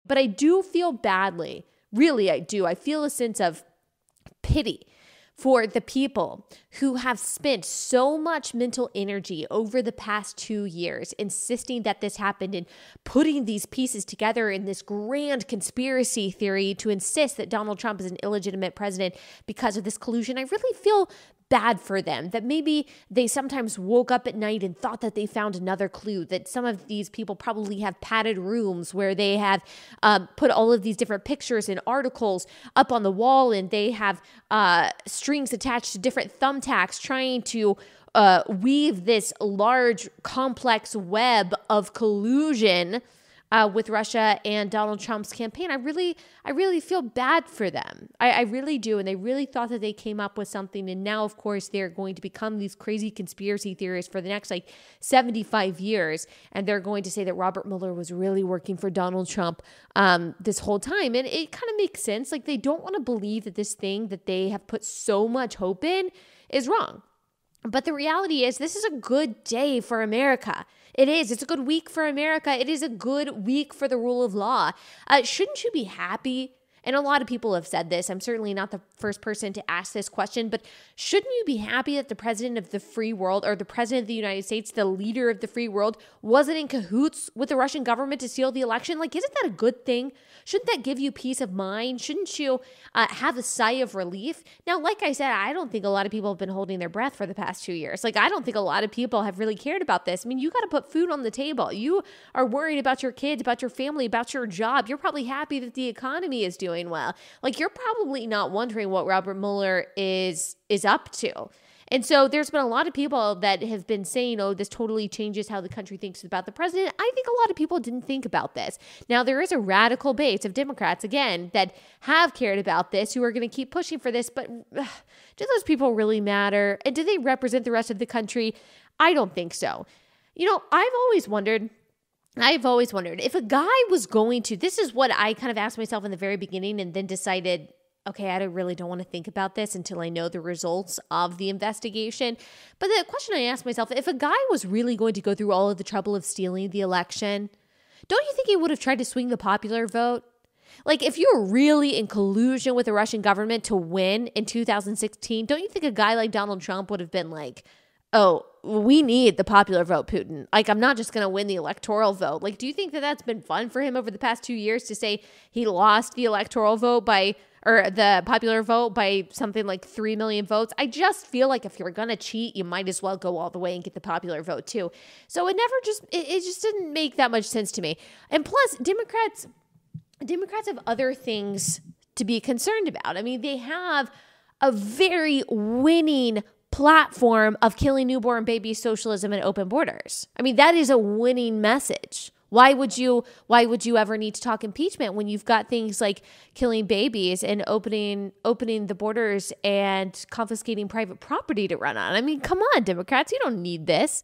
But I do feel badly. Really, I do. I feel a sense of pity for the people who have spent so much mental energy over the past 2 years insisting that this happened and putting these pieces together in this grand conspiracy theory to insist that Donald Trump is an illegitimate president because of this collusion. I really feel bad for them, that maybe they sometimes woke up at night and thought that they found another clue, that some of these people probably have padded rooms where they have put all of these different pictures and articles up on the wall, and they have strings attached to different thumbtacks trying to weave this large, complex web of collusion with Russia and Donald Trump's campaign. I really feel bad for them. I really do. And they really thought that they came up with something. And now, of course, they're going to become these crazy conspiracy theorists for the next 75 years. And they're going to say that Robert Mueller was really working for Donald Trump this whole time. And it kind of makes sense. They don't want to believe that this thing that they have put so much hope in is wrong. But the reality is, this is a good day for America. It is. It's a good week for America. It is a good week for the rule of law. Shouldn't you be happy? And a lot of people have said this. I'm certainly not the first person to ask this question, but shouldn't you be happy that the president of the free world, or the president of the United States, the leader of the free world, wasn't in cahoots with the Russian government to steal the election? Isn't that a good thing? Shouldn't that give you peace of mind? Shouldn't you have a sigh of relief? Now, like I said, I don't think a lot of people have been holding their breath for the past 2 years. I don't think a lot of people have really cared about this. I mean, you got to put food on the table. You are worried about your kids, about your family, about your job. You're probably happy that the economy is doing well. You're probably not wondering what Robert Mueller is up to. And so there's been a lot of people that have been saying, oh, this totally changes how the country thinks about the president. I think a lot of people didn't think about this. Now, there is a radical base of Democrats, again, that have cared about this, who are going to keep pushing for this. But do those people really matter? And do they represent the rest of the country? I don't think so. I've always wondered if a guy was going to, this is what I kind of asked myself in the very beginning and then decided, okay, I really don't want to think about this until I know the results of the investigation. But the question I asked myself, if a guy was really going to go through all of the trouble of stealing the election, don't you think he would have tried to swing the popular vote? If you were really in collusion with the Russian government to win in 2016, don't you think a guy like Donald Trump would have been like, oh, we need the popular vote, Putin. I'm not just going to win the electoral vote. Do you think that that's been fun for him over the past 2 years to say he lost the electoral vote or the popular vote by something like 3 million votes? I just feel like if you're going to cheat, you might as well go all the way and get the popular vote too. So it just didn't make that much sense to me. And plus, Democrats have other things to be concerned about. I mean, they have a very winning platform of killing newborn babies, socialism, and open borders. I mean, that is a winning message. Why would you ever need to talk impeachment when you've got things like killing babies and opening the borders and confiscating private property to run on? I mean, come on, Democrats, you don't need this.